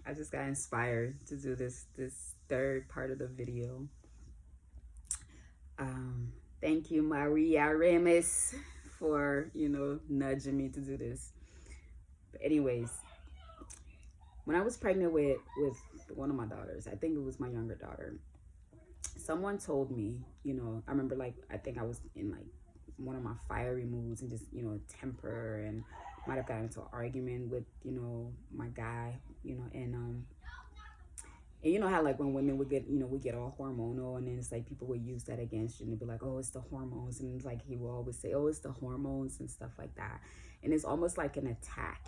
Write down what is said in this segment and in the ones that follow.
I just got inspired to do this third part of the video. Um, Thank you, Maria Remis, for nudging me to do this. But anyways, when I was pregnant with one of my daughters, I think it was my younger daughter, someone told me, I remember, like, I think I was in like one of my fiery moods and just temper, and might have gotten into an argument with my guy, and you know how, like, when women would get, we get all hormonal, and then it's like people would use that against you and they'd be like, oh, it's the hormones. And it's like he will always say, oh, it's the hormones and stuff like that. And it's almost like an attack,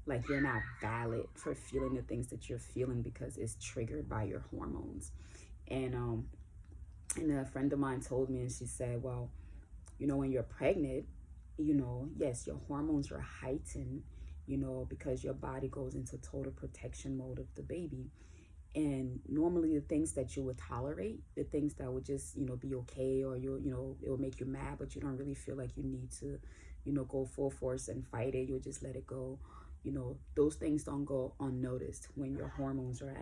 like you're not valid for feeling the things that you're feeling because it's triggered by your hormones. And a friend of mine told me, and she said, well, when you're pregnant, yes, your hormones are heightened, because your body goes into total protection mode of the baby. And normally the things that you would tolerate, the things that would just, be okay, or it will make you mad, but you don't really feel like you need to, go full force and fight it. You'll just let it go. Those things don't go unnoticed when your hormones are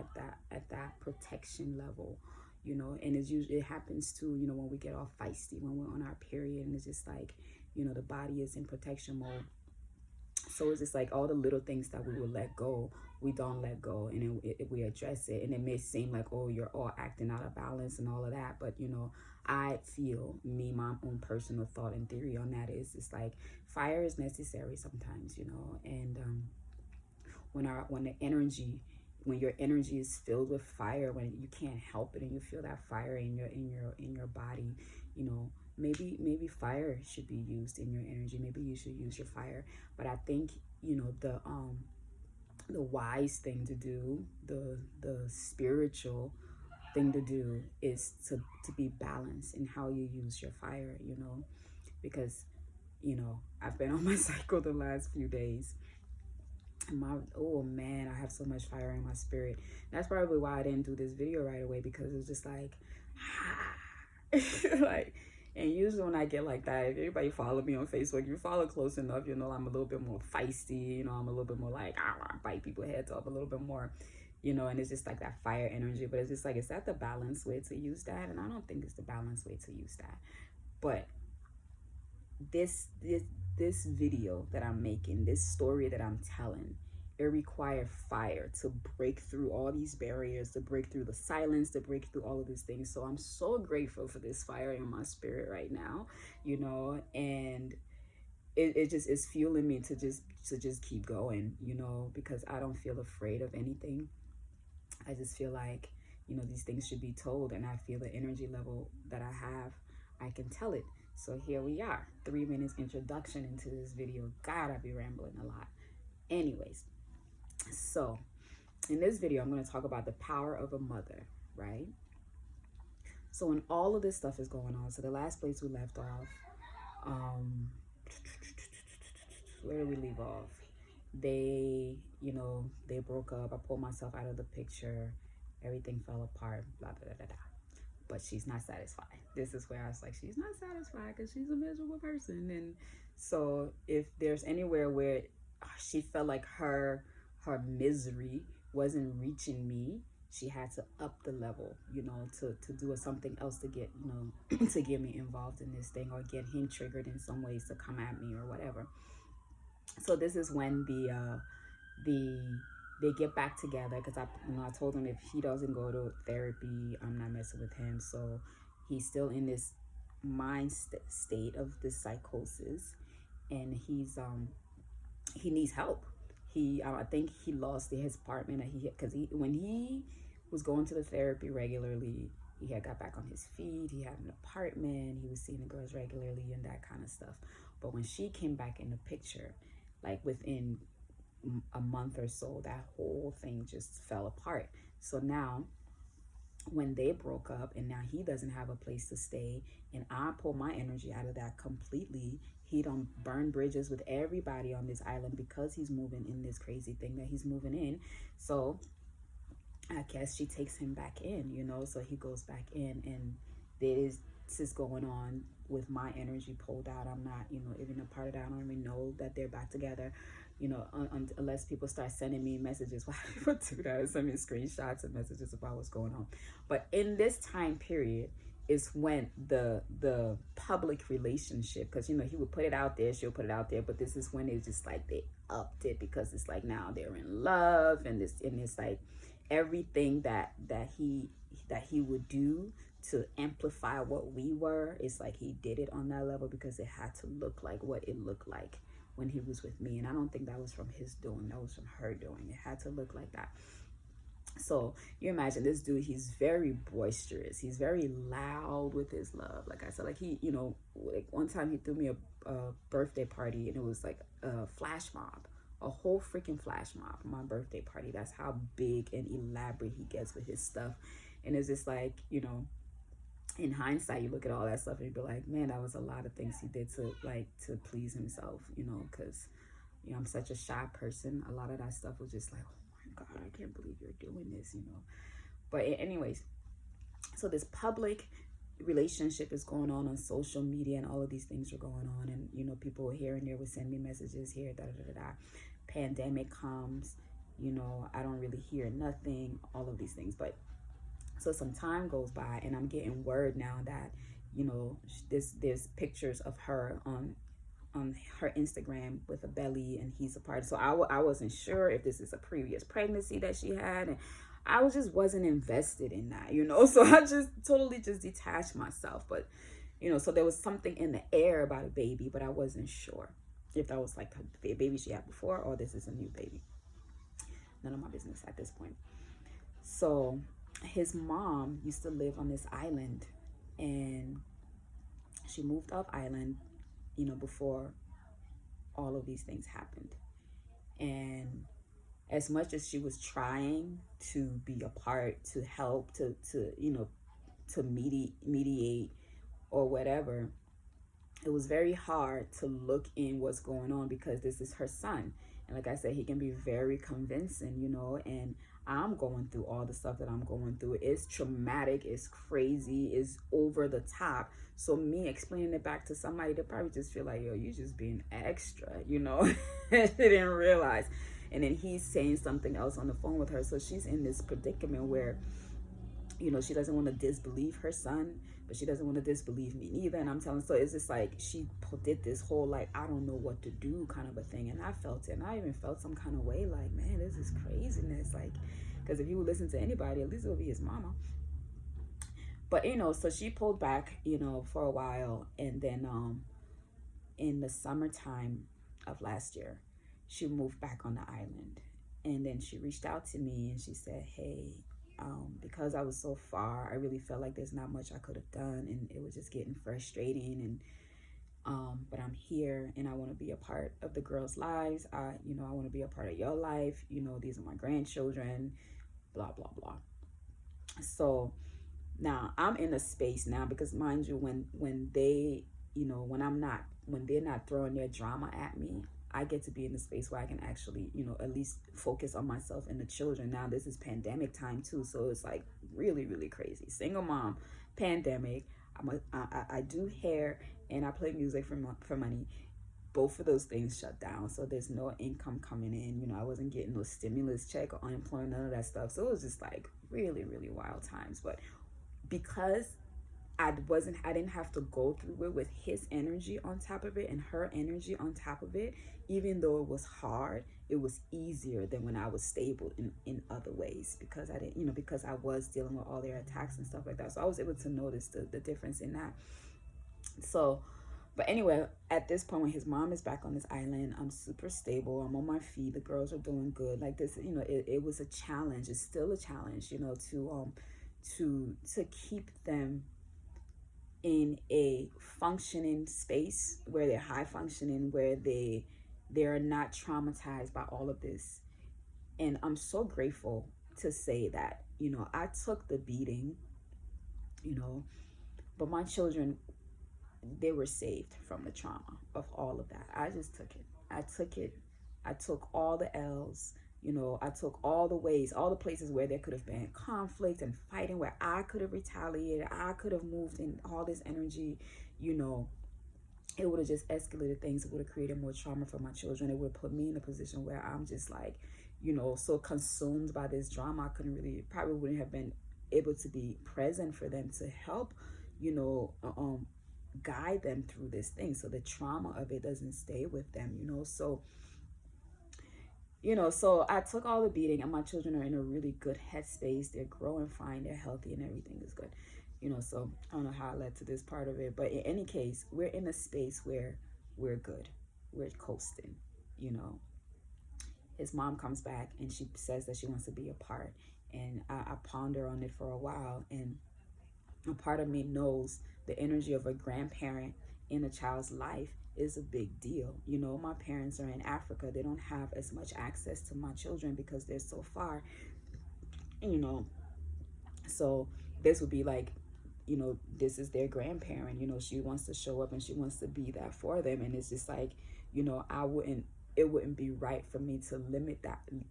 at that protection level. And it happens too, when we get all feisty, when we're on our period, and it's just like, the body is in protection mode. So it's just like all the little things that we will let go, we don't let go, and we address it. And it may seem like, oh, you're all acting out of balance and all of that, but I feel, my own personal thought and theory on that is, it's like fire is necessary sometimes, and when your energy is filled with fire, when you can't help it and you feel that fire in your body, maybe fire should be used in your energy. Maybe you should use your fire. But I think the wise thing to do, the spiritual thing to do, is to be balanced in how you use your fire, because I've been on my cycle the last few days. Oh man, I have so much fire in my spirit. That's probably why I didn't do this video right away, because it was just like like, and usually when I get like that, if anybody follow me on Facebook, you follow close enough, I'm a little bit more feisty, I'm a little bit more like, I bite people's heads off a little bit more, and it's just like that fire energy. But it's just like, is that the balanced way to use that? And I don't think it's the balanced way to use that. But this video that I'm making, this story that I'm telling, it required fire to break through all these barriers, to break through the silence, to break through all of these things. So I'm so grateful for this fire in my spirit right now, and it just is fueling me to just keep going, because I don't feel afraid of anything. I just feel like, these things should be told, and I feel the energy level that I have, I can tell it. So here we are, 3 minutes introduction into this video. God, I be rambling a lot. Anyways, so in this video, I'm going to talk about the power of a mother, right? So when all of this stuff is going on, so the last place we left off, where did we leave off? They broke up. I pulled myself out of the picture. Everything fell apart, blah, blah, blah, blah. But she's not satisfied. This is where I was like, she's not satisfied because she's a miserable person. And so if there's anywhere where she felt like her misery wasn't reaching me, she had to up the level, to do something else to get, to get me involved in this thing, or get him triggered in some ways to come at me or whatever. So this is when they get back together, because I told him if he doesn't go to therapy, I'm not messing with him. So he's still in this mind state of this psychosis, and he needs help. I think he lost his apartment, because when he was going to the therapy regularly, he had got back on his feet. He had an apartment. He was seeing the girls regularly and that kind of stuff. But when she came back in the picture, like within a month or so, that whole thing just fell apart. So now when they broke up, and now he doesn't have a place to stay, and I pull my energy out of that completely, he don't burn bridges with everybody on this island because he's moving in this crazy thing that he's moving in. So I guess she takes him back in, so he goes back in, and this is going on with my energy pulled out. I'm not, even a part of that. I don't even know that they're back together. unless people start sending me messages. Why people do that? Send me screenshots and messages about what's going on. But in this time period is when the public relationship, because he would put it out there, she'll put it out there, but this is when it's just like they upped it, because it's like now they're in love, and it's like everything that he would do to amplify what we were. It's like he did it on that level because it had to look like what it looked like when he was with me. And I don't think that was from his doing, that was from her doing. It had to look like that. So you imagine this dude, he's very boisterous, he's very loud with his love. Like I said, like he, like one time he threw me a birthday party, and it was like a flash mob, a whole freaking flash mob for my birthday party. That's how big and elaborate he gets with his stuff. And it's just like, in hindsight, you look at all that stuff and you be like, man, that was a lot of things he did to please himself, because I'm such a shy person. A lot of that stuff was just like, oh my God, I can't believe you're doing this, But anyways, so this public relationship is going on social media, and all of these things are going on, and people here and there would send me messages here, da da da da. Pandemic comes, I don't really hear nothing, all of these things. But so some time goes by, and I'm getting word now that there's pictures of her on her Instagram with a belly, and he's a part. So I wasn't sure if this is a previous pregnancy that she had, and I wasn't invested in that, so I just totally just detached myself. But so there was something in the air about a baby, but I wasn't sure if that was like the baby she had before, or this is a new baby. None of my business at this point. So his mom used to live on this island, and she moved off island, before all of these things happened. And as much as she was trying to be a part, to help, to mediate or whatever, it was very hard to look in what's going on, because this is her son. And like I said, he can be very convincing, and I'm going through all the stuff that I'm going through. It's traumatic, it's crazy, it's over the top. So me explaining it back to somebody, they probably just feel like, yo, you just being extra, They didn't realize. And then he's saying something else on the phone with her. So she's in this predicament where, she doesn't want to disbelieve her son, but she doesn't want to disbelieve me neither. And I'm telling, so it's just like she did this whole like, I don't know what to do kind of a thing. And I felt it, and I even felt some kind of way, like, man, this is craziness. Like, because if you would listen to anybody, at least it would be his mama. But so she pulled back, for a while, and then in the summertime of last year, she moved back on the island. And then she reached out to me and she said, hey, because I was so far, I really felt like there's not much I could have done, and it was just getting frustrating. And but I'm here, and I want to be a part of the girls' lives. I want to be a part of your life. These are my grandchildren, blah blah blah. So now I'm in a space now, because mind you, when they, when they're not throwing their drama at me, I get to be in the space where I can actually, at least focus on myself and the children. Now this is pandemic time too, so it's like really, really crazy. Single mom, pandemic. I do hair and I play music for money. Both of those things shut down, so there's no income coming in. I wasn't getting no stimulus check or unemployment, none of that stuff. So it was just like really, really wild times. But because I didn't have to go through it with his energy on top of it and her energy on top of it, even though it was hard, it was easier than when I was stable in other ways, because I didn't, because I was dealing with all their attacks and stuff like that. So I was able to notice the difference in that. So, but anyway, at this point, when his mom is back on this island, I'm super stable. I'm on my feet. The girls are doing good. Like this, it was a challenge. It's still a challenge, to keep them in a functioning space where they're high functioning, where they're not traumatized by all of this. And I'm so grateful to say that, I took the beating, but my children, they were saved from the trauma of all of that. I just took it. I took all the L's. I took all the ways, all the places where there could have been conflict and fighting, where I could have retaliated, I could have moved in all this energy, it would have just escalated things. It would have created more trauma for my children. It would have put me in a position where I'm just like, so consumed by this drama. I couldn't really, probably wouldn't have been able to be present for them to help, guide them through this thing. So the trauma of it doesn't stay with them, so I took all the beating, and my children are in a really good headspace. They're growing fine, they're healthy, and everything is good. So I don't know how I led to this part of it, but in any case, we're in a space where we're good. We're coasting, His mom comes back and she says that she wants to be a part. And I ponder on it for a while, and a part of me knows the energy of a grandparent in a child's life is a big deal. My parents are in Africa. They don't have as much access to my children because they're so far, so this would be like, this is their grandparent. She wants to show up and she wants to be that for them. And it's just like, it wouldn't be right for me to limit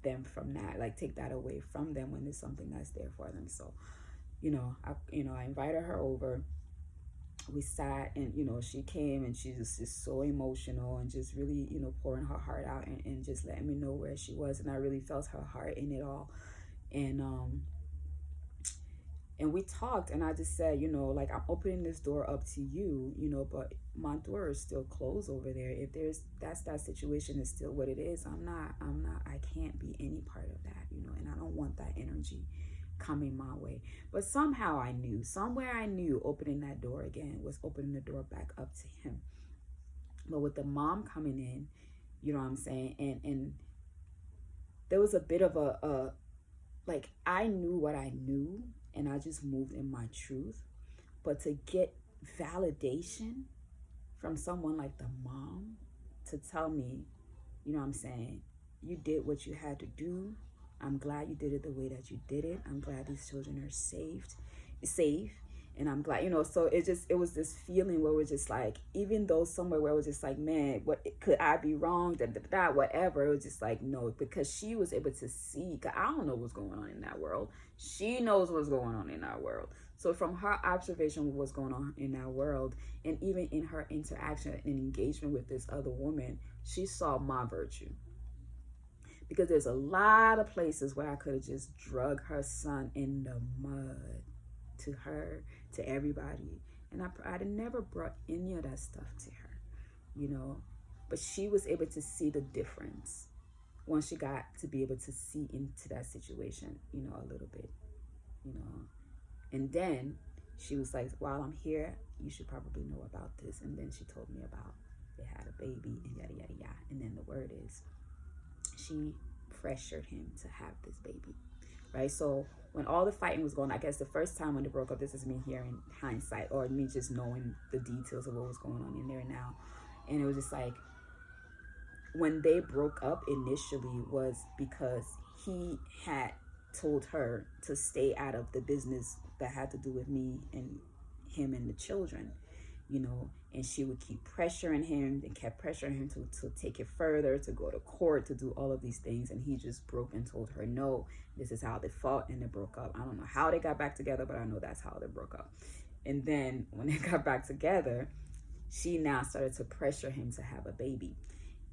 them from that, like take that away from them when there's something that's there for them. So, I invited her over. We sat, and she came, and she was just so emotional and just really, pouring her heart out, and just letting me know where she was. And I really felt her heart in it all. And we talked, and I just said, like, I'm opening this door up to you, but my door is still closed over there. If that situation is still what it is, I can't be any part of that, and I don't want that energy coming my way. But somehow somewhere I knew opening that door again was opening the door back up to him. But with the mom coming in, you know what I'm saying? And there was a bit of a like, I knew what I knew, and I just moved in my truth. But to get validation from someone like the mom to tell me, you know what I'm saying, you did what you had to do. I'm glad you did it the way that you did it. I'm glad these children are safe. And I'm glad, so it was this feeling where we're just like, even though somewhere where it was just like, man, what could I be wrong? Whatever. It was just like, no, because she was able to see, cause I don't know what's going on in that world. She knows what's going on in our world. So from her observation of what's going on in our world, and even in her interaction and engagement with this other woman, she saw my virtue. Because there's a lot of places where I could have just drug her son in the mud, to her, to everybody. And I never brought any of that stuff to her, But she was able to see the difference once she got to be able to see into that situation, a little bit, And then she was like, while I'm here, you should probably know about this. And then she told me about they had a baby and yada, yada, yada. And then the word is, she pressured him to have this baby, right? So when all the fighting was going, I guess the first time when they broke up, this is me hearing hindsight, or me just knowing the details of what was going on in there now. And it was just like, when they broke up initially was because he had told her to stay out of the business that had to do with me and him and the children, and she would keep pressuring him and kept pressuring him to take it further, to go to court, to do all of these things. And he just broke and told her, no, this is how they fought, and they broke up. I don't know how they got back together, but I know that's how they broke up. And then when they got back together, she now started to pressure him to have a baby.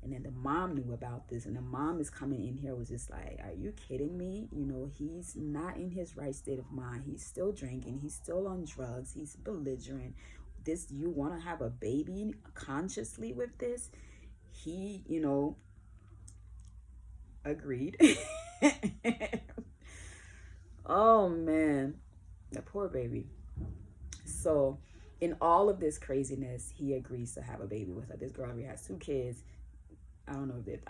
And then the mom knew about this, and the mom is coming in here was just like, are you kidding me? He's not in his right state of mind. He's still drinking. He's still on drugs. He's belligerent. You want to have a baby consciously with this? He, agreed. Oh, man. The poor baby. So in all of this craziness, he agrees to have a baby with her. This girl already has 2 kids. I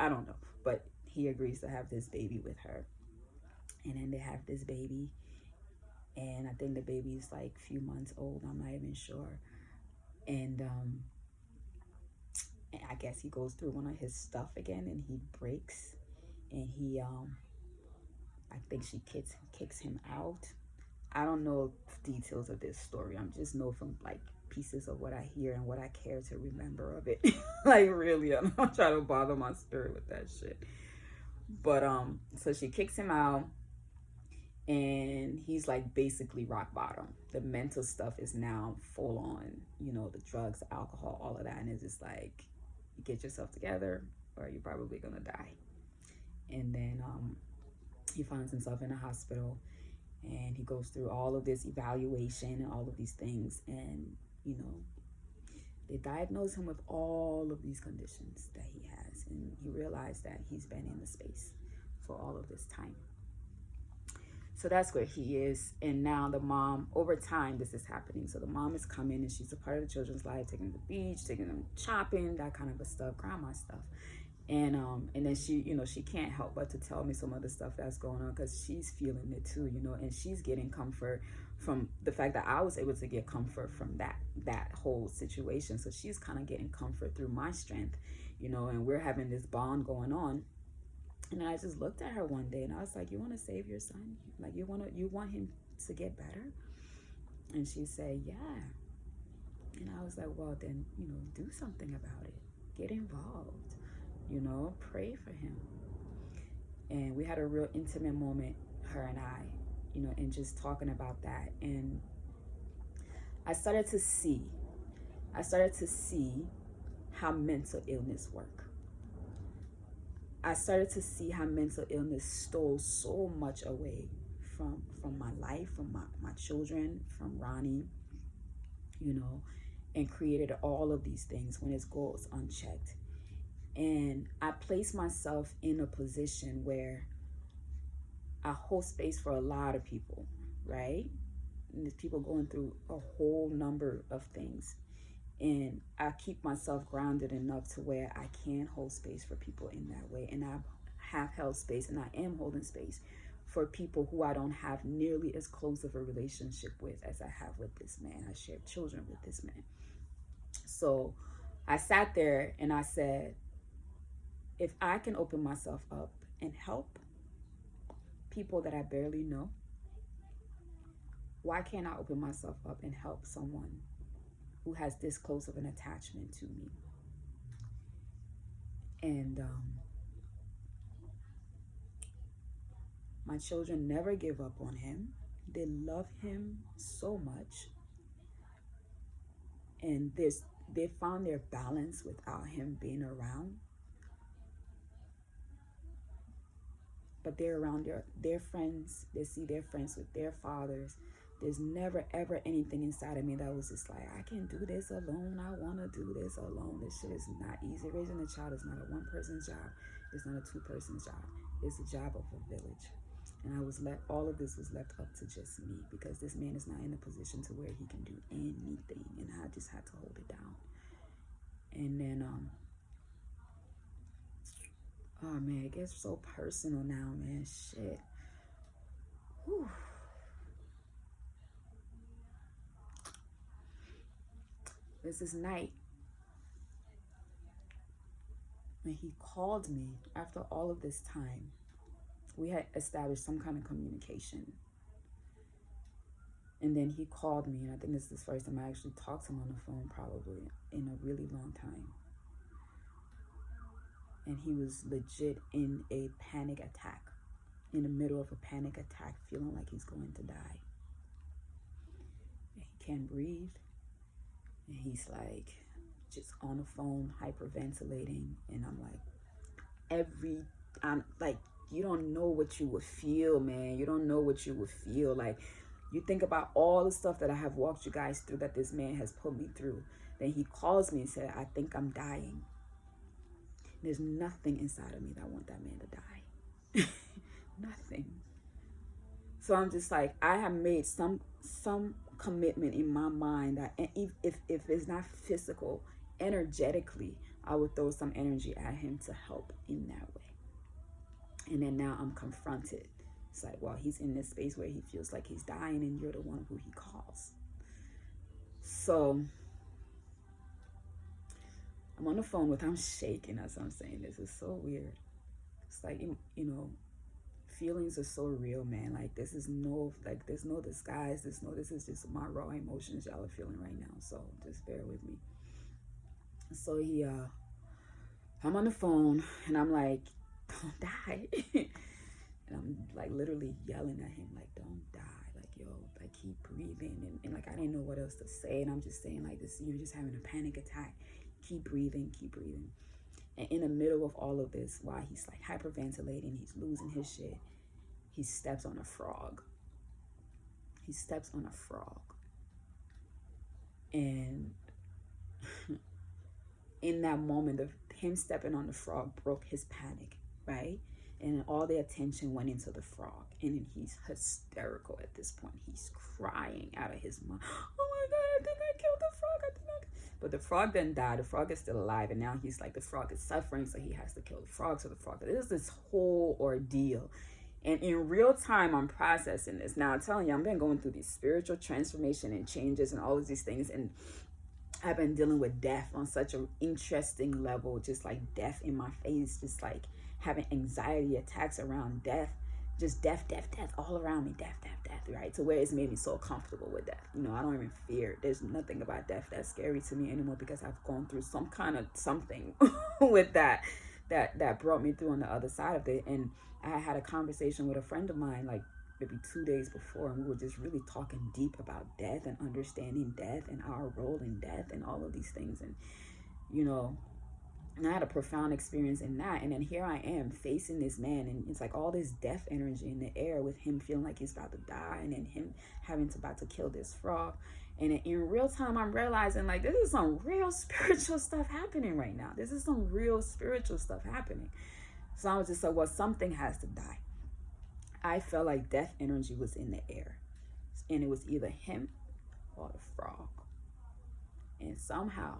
don't know, but he agrees to have this baby with her. And then they have this baby, and I think the baby is like a few months old. I'm not even sure. And I guess he goes through one of his stuff again, and he breaks, and he I think she kicks him out. I don't know details of this story. I'm just know from like pieces of what I hear and what I care to remember of it. Like, really, I'm not trying to bother my spirit with that shit. But so she kicks him out, And he's like basically rock bottom. The mental stuff is now full on, the drugs, the alcohol, all of that. And it's just like, you get yourself together or you're probably gonna die. And then he finds himself in a hospital, and he goes through all of this evaluation and all of these things. And, they diagnose him with all of these conditions that he has. And he realized that he's been in the space for all of this time. So that's where he is. And now the mom, over time, this is happening. So the mom is coming, and she's a part of the children's life, taking them to the beach, taking them shopping, that kind of a stuff, grandma stuff. And then she can't help but to tell me some of the stuff that's going on, because she's feeling it too, and she's getting comfort from the fact that I was able to get comfort from that whole situation. So she's kind of getting comfort through my strength, and we're having this bond going on. And I just looked at her one day and I was like, you want to save your son? Like, you want him to get better? And she said, yeah. And I was like, well, then, do something about it. Get involved, pray for him. And we had a real intimate moment, her and I, and just talking about that. And I started to see how mental illness works. I started to see how mental illness stole so much away from my life, from my children, from Ronnie, and created all of these things when it goes unchecked. And I placed myself in a position where I hold space for a lot of people, right? And there's people going through a whole number of things. And I keep myself grounded enough to where I can hold space for people in that way. And I have held space, and I am holding space for people who I don't have nearly as close of a relationship with as I have with this man. I share children with this man. So I sat there and I said, if I can open myself up and help people that I barely know, why can't I open myself up and help someone who has this close of an attachment to me? And my children never give up on him. They love him so much. And they found their balance without him being around. But they're around their friends. They see their friends with their fathers. There's never, ever anything inside of me that was just like, I can do this alone. I want to do this alone. This shit is not easy. Raising a child is not a one-person's job. It's not a two-person's job. It's a job of a village. And all of this was left up to just me, because this man is not in a position to where he can do anything. And I just had to hold it down. And then, oh man, it gets so personal now, man. Shit. Whew. There's this night when he called me after all of this time. We had established some kind of communication. And then he called me, and I think this is the first time I actually talked to him on the phone, probably in a really long time. And he was legit in a panic attack, in the middle of a panic attack, feeling like he's going to die. And he can't breathe. And he's like just on the phone, hyperventilating. And I'm like, you don't know what you would feel, man. You don't know what you would feel. Like, you think about all the stuff that I have walked you guys through, that this man has put me through. Then he calls me and said, I think I'm dying. There's nothing inside of me that want that man to die. Nothing. So I'm just like, I have made some commitment in my mind that if it's not physical, energetically, I would throw some energy at him to help in that way. And then now I'm confronted. It's like, well, he's in this space where he feels like he's dying, and you're the one who he calls. So I'm on the phone with, I'm shaking as I'm saying this. Is so weird. It's like, feelings are so real, man. Like, there's no disguise. This is just my raw emotions y'all are feeling right now. So just bear with me. So I'm on the phone, and I'm like, don't die. And I'm like literally yelling at him, like, don't die, like, yo, like, keep breathing. And like, I didn't know what else to say. And I'm just saying, like, this, you're just having a panic attack. Keep breathing, keep breathing. And in the middle of all of this, while he's like hyperventilating, he's losing his shit, he steps on a frog. He steps on a frog. And in that moment of him stepping on the frog broke his panic, right? And all the attention went into the frog. And then he's hysterical at this point. He's crying out of his mind. Oh my God, I think I killed the frog. But the frog didn't die. The frog is still alive. And now he's like, the frog is suffering, so he has to kill the frog. So the frog, this is this whole ordeal. And in real time, I'm processing this. Now, I'm telling you, I've been going through these spiritual transformation and changes and all of these things. And I've been dealing with death on such an interesting level, just like death in my face, just like having anxiety attacks around death, just death all around me, death, right? To where it's made me so comfortable with death. You know, I don't even fear. There's nothing about death that's scary to me anymore, because I've gone through some kind of something with that brought me through on the other side of it. And I had a conversation with a friend of mine, like maybe 2 days before, and we were just really talking deep about death and understanding death and our role in death and all of these things. And, you know, and I had a profound experience in that. And then here I am facing this man, and it's like all this death energy in the air, with him feeling like he's about to die, and then him having to about to kill this frog. And in real time, I'm realizing, like, this is some real spiritual stuff happening right now. This is some real spiritual stuff happening. So I was just like, well, something has to die. I felt like death energy was in the air, and it was either him or the frog. And somehow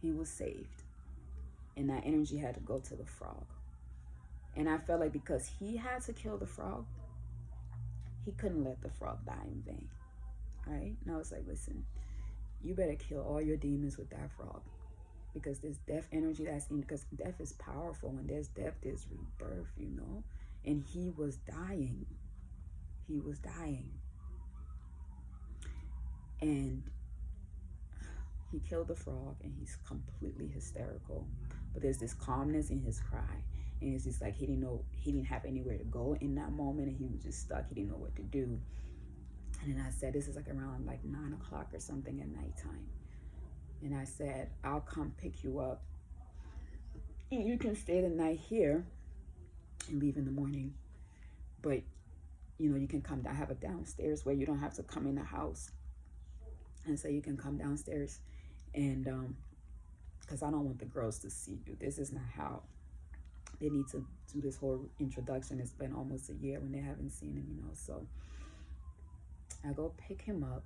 he was saved, and that energy had to go to the frog. And I felt like because he had to kill the frog, he couldn't let the frog die in vain, right? And I was like, listen, you better kill all your demons with that frog, because this death energy that's in, because death is powerful. When there's death, there's rebirth, you know? And he was dying. He was dying. And he killed the frog, and he's completely hysterical. But there's this calmness in his cry. And it's just like he didn't have anywhere to go in that moment, and he was just stuck. He didn't know what to do. And then I said, this is like around like 9 o'clock or something at nighttime. And I said, I'll come pick you up, and you can stay the night here and leave in the morning. But, you know, you can come down. I have a downstairs where you don't have to come in the house. And so you can come downstairs, and because I don't want the girls to see you. This is not how they need to do this whole introduction. It's been almost a year when they haven't seen him, you know. So I go pick him up.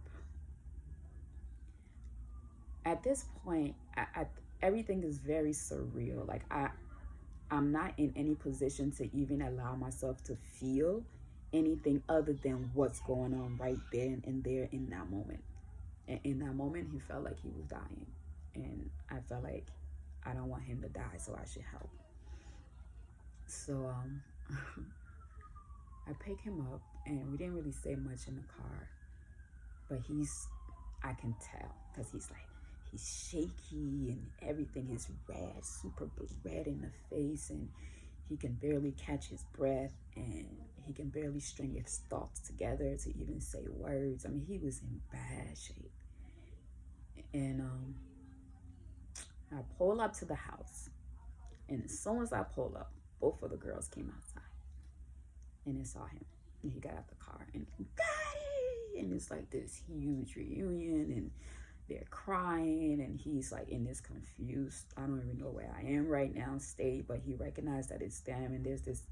At this point, everything is very surreal. Like I'm not in any position to even allow myself to feel anything other than what's going on right then and there in that moment. And in that moment, he felt like he was dying. And I felt like I don't want him to die, so I should help. So I pick him up, and we didn't really say much in the car. But I can tell, because he's shaky, and everything is red, super red in the face, and he can barely catch his breath, and he can barely string his thoughts together to even say words. I mean, he was in bad shape. And I pull up to the house, and as soon as I pull up, both of the girls came outside, and they saw him, and he got out the car, and and it's like this huge reunion, and they're crying, and he's like in this confused, I don't even know where I am right now state, but he recognized that it's them, and there's this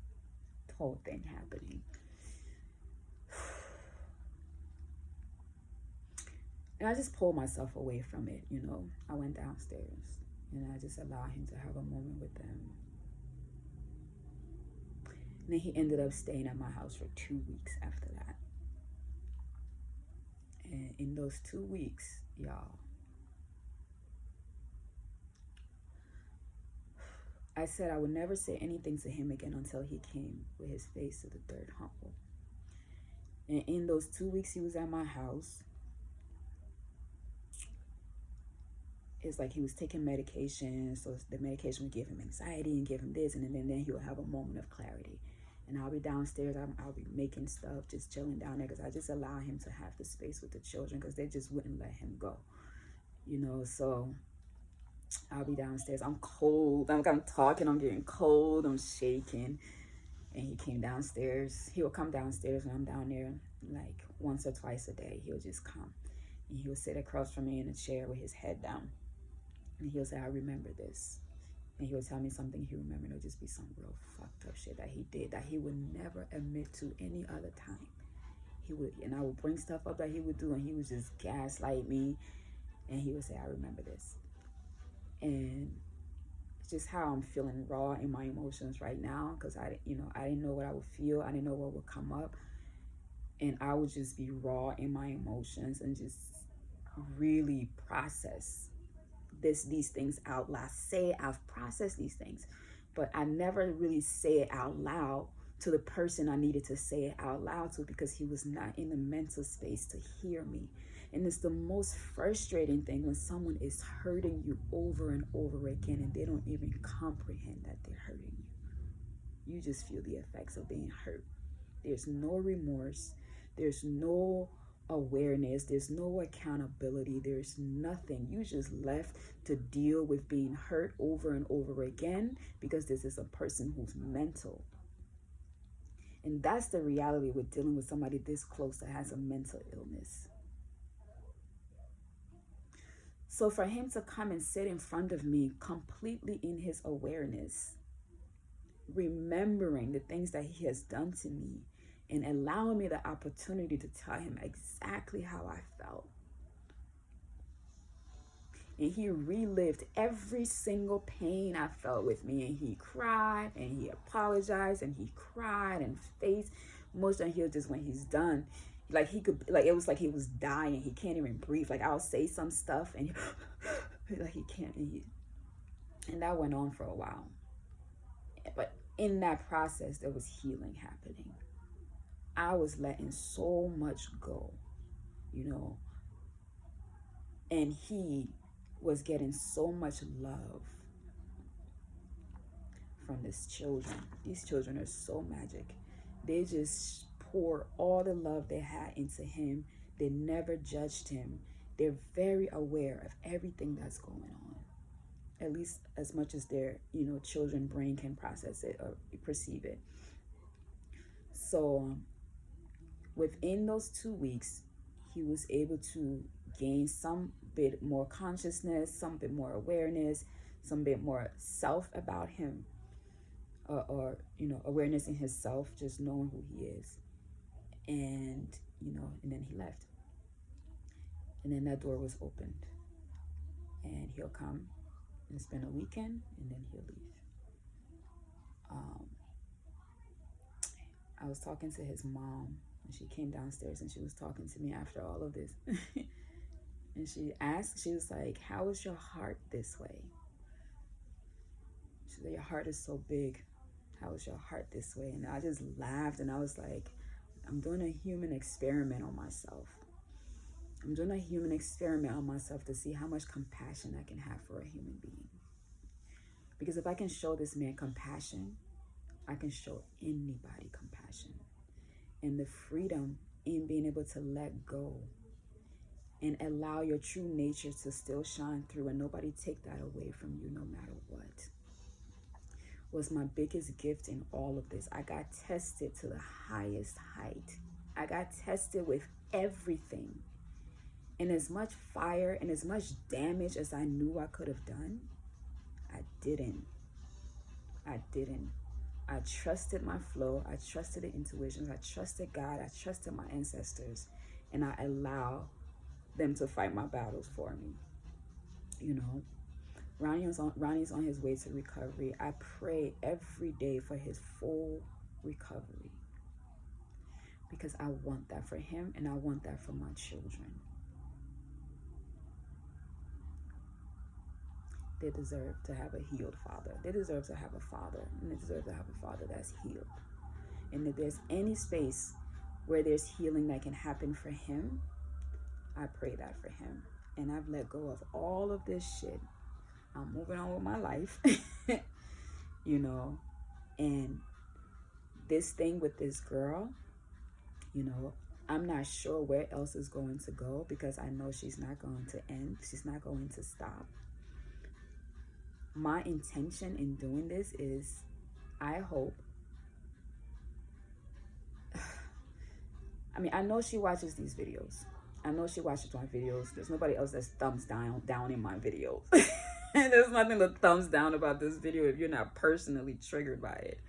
whole thing happening. And I just pulled myself away from it, you know. I went downstairs, and I just allowed him to have a moment with them. And then he ended up staying at my house for 2 weeks after that. And in those 2 weeks, y'all, I said I would never say anything to him again until he came with his face to the third humble. And in those 2 weeks he was at my house, it's like he was taking medication, so the medication would give him anxiety and give him this, and then he would have a moment of clarity. And I'll be downstairs. I'll be making stuff, just chilling down there, because I just allow him to have the space with the children, because they just wouldn't let him go. So I'll be downstairs. I'm cold. I'm talking. I'm getting cold. I'm shaking. And he came downstairs. He will come downstairs when I'm down there, like once or twice a day. He'll just come. And he'll sit across from me in a chair with his head down. And he'll say, I remember this. And he'll tell me something he remembered. It'll just be some real fucked up shit that he did that he would never admit to any other time. And I would bring stuff up that he would do, and he would just gaslight me. And he would say, I remember this. And it's just how I'm feeling raw in my emotions right now, because I didn't know what I would feel. I didn't know what would come up. And I would just be raw in my emotions and just really process these things out loud. I've processed these things, but I never really say it out loud to the person I needed to say it out loud to, because he was not in the mental space to hear me. And it's the most frustrating thing when someone is hurting you over and over again and they don't even comprehend that they're hurting you. You just feel the effects of being hurt. There's no remorse. There's no awareness. There's no accountability. There's nothing. You just left to deal with being hurt over and over again, because this is a person who's mental. And that's the reality with dealing with somebody this close that has a mental illness. So for him to come and sit in front of me completely in his awareness, remembering the things that he has done to me, and allowing me the opportunity to tell him exactly how I felt. And he relived every single pain I felt with me, and he cried, and he apologized, and he cried and faced. Most of he'll just, when he's done, like it was like he was dying. He can't even breathe. Like I'll say some stuff and like he can't. And that went on for a while. But in that process, there was healing happening. I was letting so much go, and he was getting so much love from these children. These children are so magic. They just pour all the love they had into him. They never judged him. They're very aware of everything that's going on, at least as much as their children brain can process it or perceive it. So within those 2 weeks, he was able to gain some bit more consciousness, some bit more awareness, some bit more self about him, or awareness in himself, just knowing who he is. And and then he left. And then that door was opened. And he'll come and spend a weekend, and then he'll leave. I was talking to his mom, and she came downstairs, and she was talking to me after all of this. And she was like, how is your heart this way? She said, your heart is so big. How is your heart this way? And I just laughed, and I was like, I'm doing a human experiment on myself. I'm doing a human experiment on myself to see how much compassion I can have for a human being. Because if I can show this man compassion, I can show anybody compassion. And the freedom in being able to let go and allow your true nature to still shine through, and nobody take that away from you no matter what, was my biggest gift in all of this. I got tested to the highest height. I got tested with everything. And as much fire and as much damage as I knew I could have done, I didn't. I trusted my flow. I trusted the intuitions. I trusted God. I trusted my ancestors. And I allowed them to fight my battles for me. Ronnie's on his way to recovery. I pray every day for his full recovery, because I want that for him, and I want that for my children. They deserve to have a healed father. They deserve to have a father, and they deserve to have a father that's healed. And if there's any space where there's healing that can happen for him, I pray that for him. And I've let go of all of this shit. I'm moving on with my life, and this thing with this girl, you know, I'm not sure where else is going to go, because I know she's not going to end. She's not going to stop. My intention in doing this is, I hope, I mean, I know she watches these videos. I know she watches my videos. There's nobody else that's thumbs down in my videos. And there's nothing to thumbs down about this video if you're not personally triggered by it.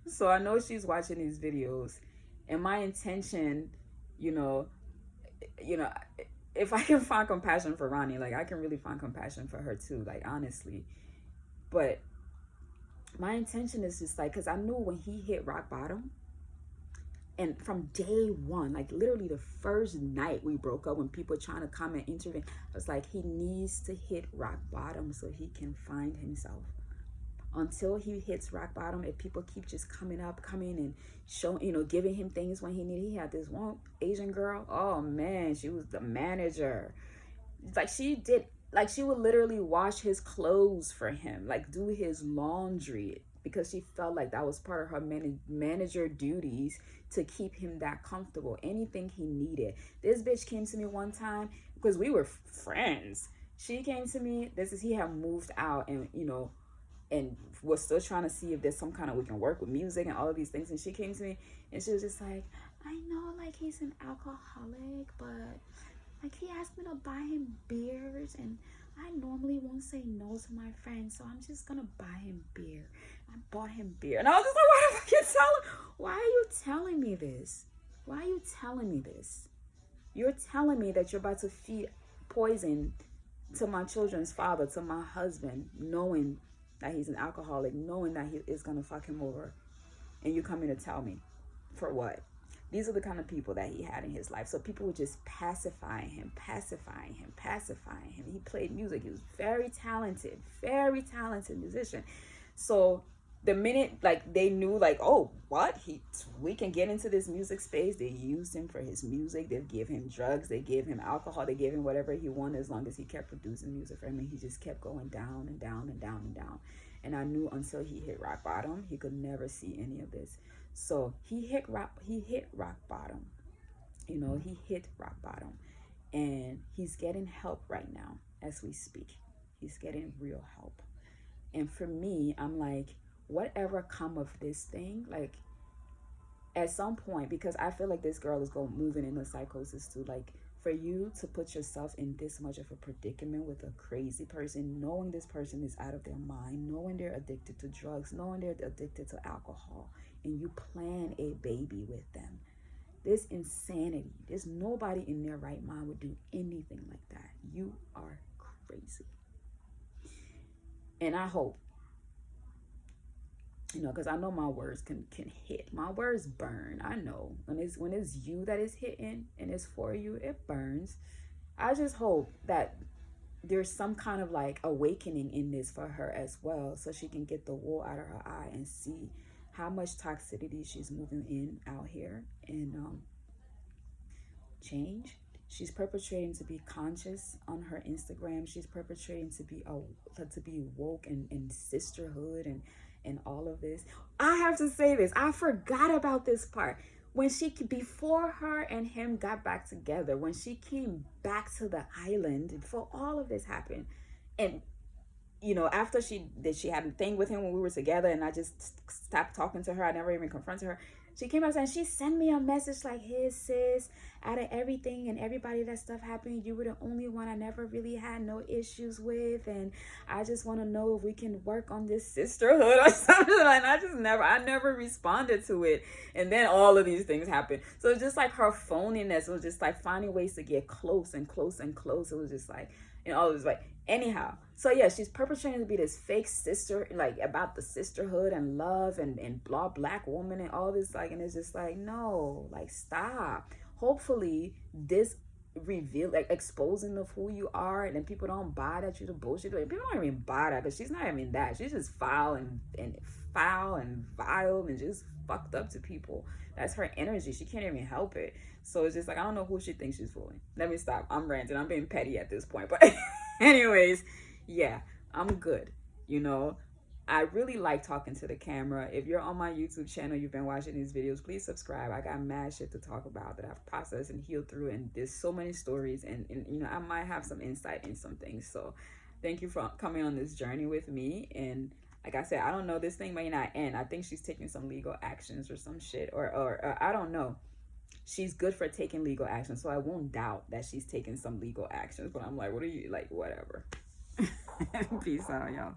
So I know she's watching these videos, and my intention, you know, if I can find compassion for Ronnie, like, I can really find compassion for her too, like, honestly. But my intention is just like, because I knew when he hit rock bottom, and from day one, like literally the first night we broke up, when people were trying to come and intervene, I was like, he needs to hit rock bottom so he can find himself. Until he hits rock bottom, if people keep just coming and showing, you know, giving him things when he needed. He had this one Asian girl, oh man, she was the manager. Like, she would literally wash his clothes for him, like do his laundry, because she felt like that was part of her manager duties, to keep him that comfortable. Anything he needed. This bitch came to me one time, because we were friends. She came to me, he had moved out, and you know, and was still trying to see if there's some kind of, we can work with music and all of these things. And she came to me and she was just like, I know, like, he's an alcoholic, but like, he asked me to buy him beers, and I normally won't say no to my friends, so I'm just gonna buy him beer. I bought him beer. And I was just like, why are you telling me this? Why are you telling me this? You're telling me that you're about to feed poison to my children's father, to my husband, knowing that he's an alcoholic, knowing that he is gonna fuck him over, and you come in to tell me for what? These are the kind of people that he had in his life. So people were just pacifying him. He played music. He was very talented musician. So the minute, like, they knew, like, oh, what? We can get into this music space. They used him for his music. They gave him drugs. They gave him alcohol. They gave him whatever he wanted, as long as he kept producing music for him. And he just kept going down and down and down and down. And I knew until he hit rock bottom, he could never see any of this. So he hit rock bottom. You know, he hit rock bottom. And he's getting help right now as we speak. He's getting real help. And for me, I'm like, whatever come of this thing, like, at some point, because I feel like this girl is moving into psychosis too, like, for you to put yourself in this much of a predicament with a crazy person, knowing this person is out of their mind, knowing they're addicted to drugs, knowing they're addicted to alcohol, and you plan a baby with them. This insanity. There's nobody in their right mind would do anything like that. You are crazy. And I hope, you know, because I know my words can hit. My words burn. I know when it's you that is hitting and it's for you, it burns. I just hope that there's some kind of like awakening in this for her as well, so she can get the wool out of her eye and see how much toxicity she's moving in out here, and change. She's perpetrating to be conscious on her Instagram. She's perpetrating to be woke and sisterhood and all of this. I have to say this. I forgot about this part. When before her and him got back together, when she came back to the island, before all of this happened, and you know, after she had a thing with him when we were together, and I just stopped talking to her. I never even confronted her. She came out and she sent me a message like, hey sis, out of everything and everybody that stuff happened, you were the only one I never really had no issues with, and I just want to know if we can work on this sisterhood or something. And I never responded to it. And then all of these things happened. So it's just like her phoniness was just like finding ways to get close and close and close. It was just like, you know, it was like, anyhow. So yeah, she's perpetrating to be this fake sister, like about the sisterhood and love and blah, black woman and all this, like, and it's just like, no, like, stop. Hopefully this reveal, like, exposing of who you are, and then people don't buy that you're the bullshit. People don't even buy that, because she's not even that. She's just foul and vile and just fucked up to people. That's her energy. She can't even help it. So it's just like, I don't know who she thinks she's fooling. Let me stop. I'm ranting. I'm being petty at this point. But anyways, yeah, I'm good. You know, I really like talking to the camera. If you're on my YouTube channel, you've been watching these videos, please subscribe. I got mad shit to talk about that I've processed and healed through, and there's so many stories, and you know, I might have some insight in some things. So thank you for coming on this journey with me. And like I said, I don't know, this thing may not end. I think she's taking some legal actions or some shit, or I don't know. She's good for taking legal action, so I won't doubt that she's taking some legal actions. But I'm like, what are you, like, whatever. Peace out, y'all.